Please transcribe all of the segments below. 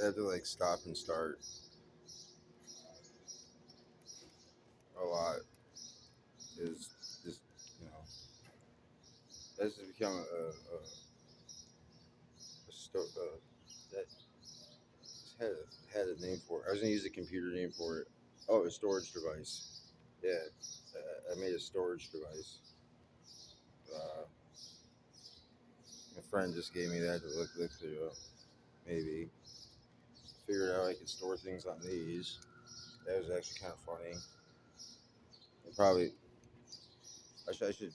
I have to like stop and start a lot. Is you know that's just become that had had a name for it. I was gonna use a computer name for it. Oh, a storage device. Yeah, I made a storage device. Uh, my friend just gave me that to look through. Maybe figured out I could store things on these. That was actually kind of funny. Probably I should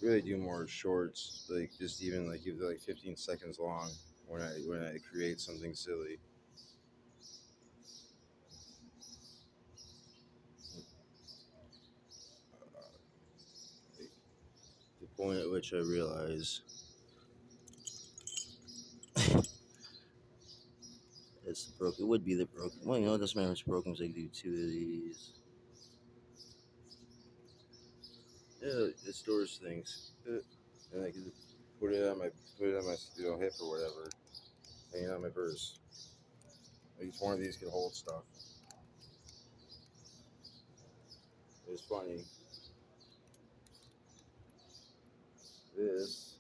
really do more shorts, like just even like give it like 15 seconds long when I create something silly. Like, the point at which I realize it's broken. It would be the broken. Well, you know, it doesn't matter if it's broken because I can do two of these. Yeah, it stores things, and I can put it on my hip or whatever, hanging on my purse. Each one of these can hold stuff. It's funny. This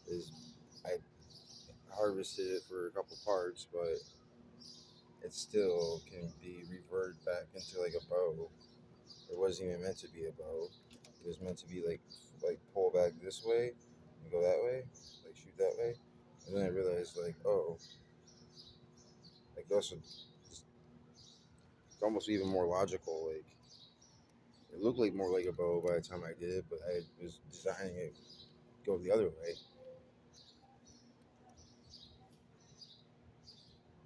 is I harvested it for a couple parts, but it still can be reverted back into like a bow. It wasn't even meant to be a bow. It was meant to be like pull back this way and go that way, like shoot that way. And then I realized like, oh, like that's it's almost even more logical. Like it looked like more like a bow by the time I did it, but I was designing it go the other way.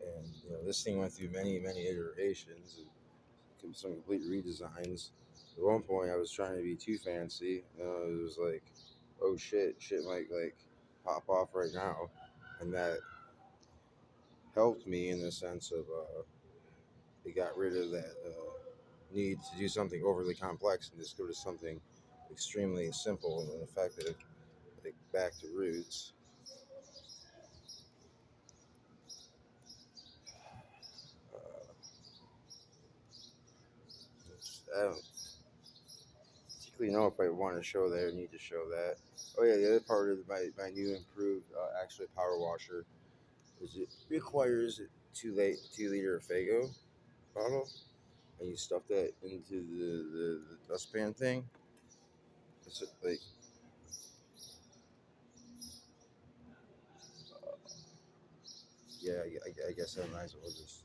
And this thing went through many iterations and some complete redesigns. At one point, I was trying to be too fancy. It was like, oh shit might like pop off right now, and that helped me in the sense of it got rid of that need to do something overly complex and just go to something extremely simple and effective, like back to roots. Uh, I don't particularly know if I want to show that or need to show that. Oh yeah, the other part of my new improved actually power washer is it requires a 2 liter Fago bottle, and you stuff that into the dustpan thing. It's like yeah, I guess I might as well just.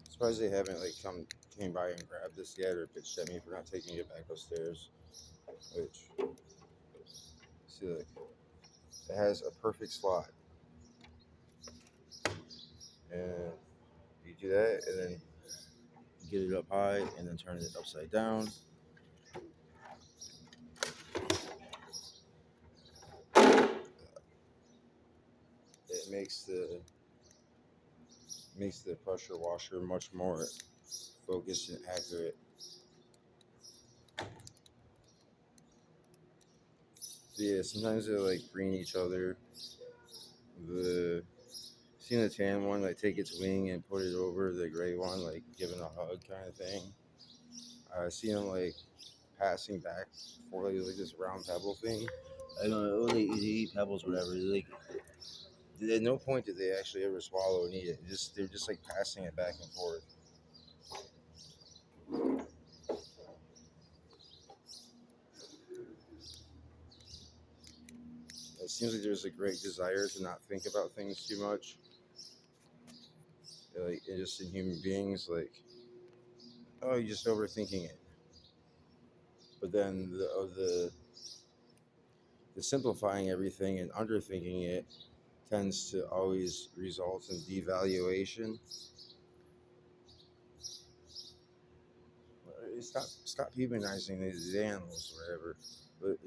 Surprised they haven't like came by and grabbed this yet or bitched at me for not taking it back upstairs. Which see like it has a perfect slot, and you do that, and then get it up high, and then turn it upside down. It makes the pressure washer much more focused and accurate. Yeah, sometimes they like green each other. The seen the tan one like take its wing and put it over the gray one, like giving a hug kind of thing. I seen them like passing back for like this round pebble thing. I don't know, they eat pebbles, whatever. Like at no point did they actually ever swallow and eat it. They're just like passing it back and forth. It seems like there's a great desire to not think about things too much. Like just in human beings, like oh, you're just overthinking it. But then the simplifying everything and underthinking it tends to always result in devaluation. Stop humanizing these animals, or whatever. But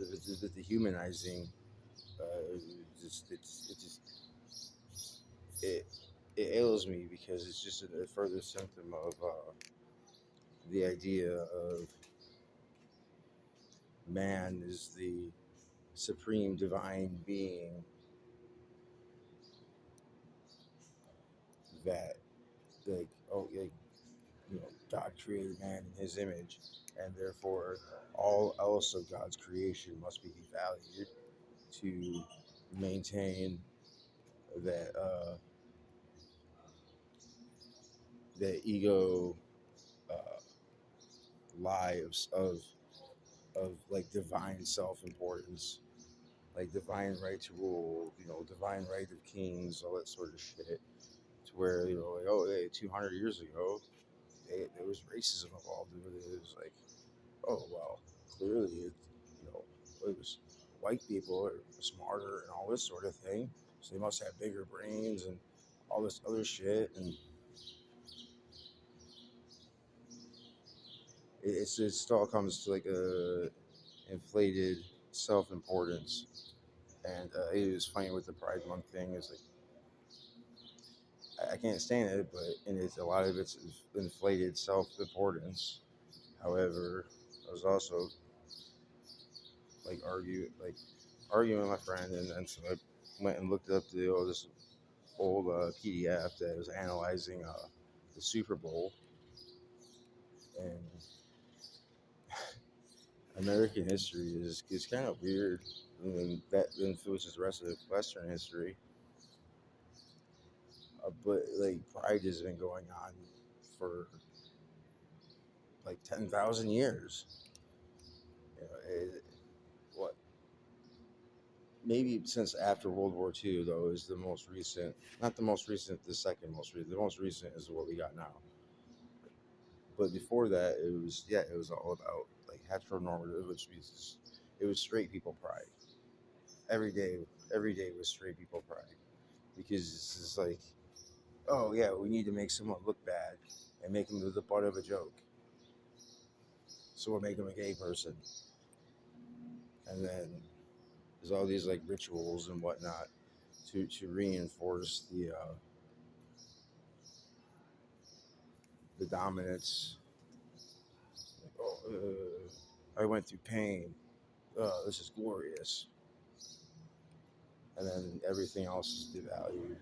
the humanizing, it just it it ails me because it's just a further symptom of the idea of man is the supreme divine being, that like God created man in His image, and therefore all else of God's creation must be devalued to maintain that that ego uh, lie of like divine self importance, like divine right to rule, divine right of kings, all that sort of shit. To where like, oh, hey, 200 years ago, there was racism involved with it. It was like, oh well, clearly it was white people are smarter and all this sort of thing, so they must have bigger brains and all this other shit. And it all comes to like a inflated self importance. And it was funny with the Pride Month thing. Is like I can't stand it, but and it's a lot of it's inflated self importance. However, I was also arguing with my friend, and then so I went and looked up this old PDF that was analyzing the Super Bowl, and American history is kind of weird, and that influences the rest of Western history. But like Pride has been going on for like 10,000 years. What maybe since after World War II though is the most recent, not the most recent, the second most recent. The most recent is what we got now. But before that, it was all about like heteronormative, which means it was straight people pride. Every day, every day was straight people pride because this is like, oh yeah, we need to make someone look bad and make them the butt of a joke, so we'll make them a gay person, and then there's all these like rituals and whatnot to reinforce the dominance. Like, oh, I went through pain. Oh, this is glorious. And then everything else is devalued.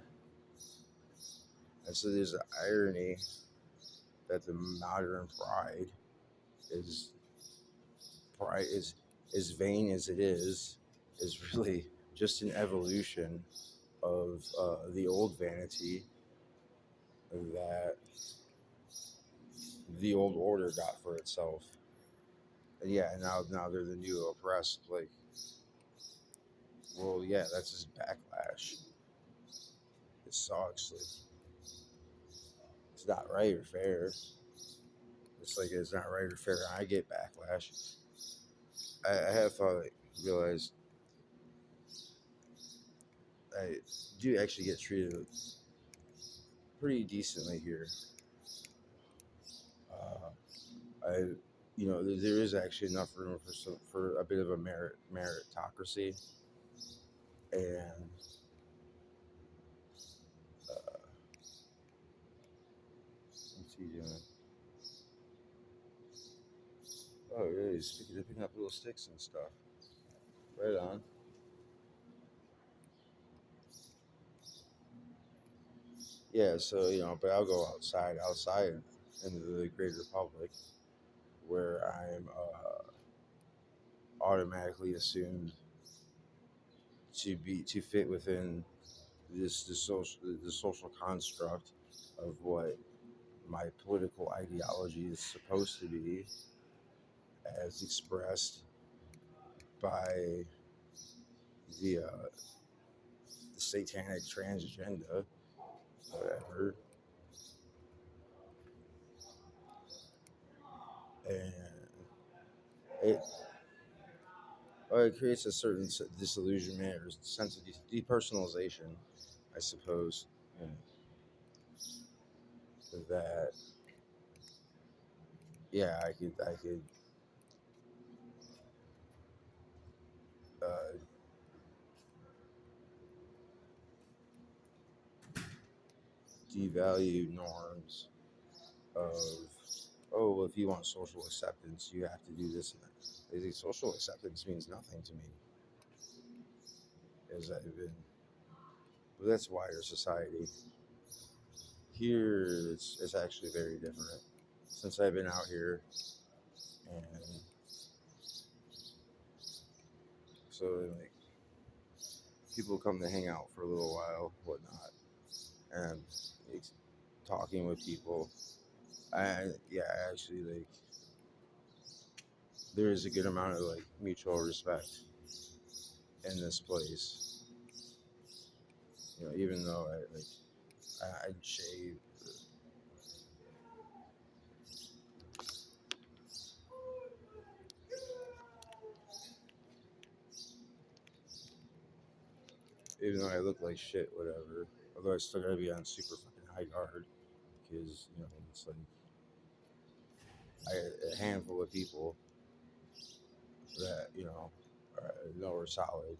And so there's an irony that the modern is pride is as vain as it is really just an evolution of the old vanity that the old order got for itself. And yeah, now they're the new oppressed. Like, well, yeah, that's just backlash. It sucks. Like, it's not right or fair. It's like it's not right or fair. I get backlash. I have realized I do actually get treated pretty decently here. I, there is actually enough room for a bit of a meritocracy, and what's he doing? Oh, yeah, he's picking up little sticks and stuff. Right on. Yeah, so but I'll go outside into the greater public, where I'm automatically assumed to fit within the social construct of what my political ideology is supposed to be, as expressed by the satanic transgender, whatever, and it it creates a certain disillusionment or sense of depersonalization, I suppose. Yeah. That yeah, I could uh, devalue norms of, oh, well, if you want social acceptance, you have to do this and that. I think social acceptance means nothing to me, as I've been. But that's wider society. Here, it's actually very different since I've been out here, and so like people come to hang out for a little while, whatnot, and it's talking with people. I yeah, actually like there is a good amount of like mutual respect in this place. You know, even though I'd shave. Even though I look like shit, whatever. Although I still gotta be on super fucking high guard because it's like a handful of people that know are solid,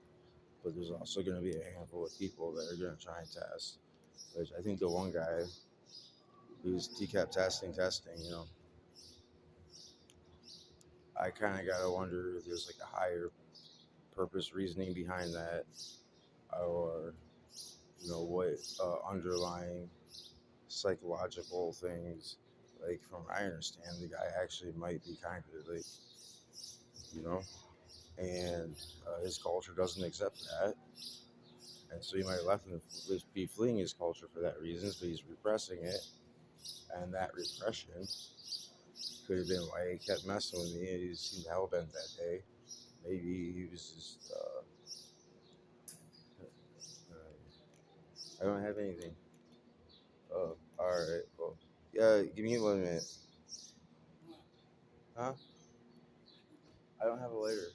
but there's also gonna be a handful of people that are gonna try and test. Which I think the one guy he kept testing. I kind of gotta wonder if there's like a higher purpose reasoning behind that, or what underlying psychological things. Like from I understand, the guy actually might be kind of like you know, and his culture doesn't accept that, and so he might have left and be fleeing his culture for that reason, but he's repressing it, and that repression could have been why he kept messing with me. He seemed hell bent that day. Maybe he was just. I don't have anything. Oh, all right. Well, yeah. Give me 1 minute. Huh? I don't have a lighter.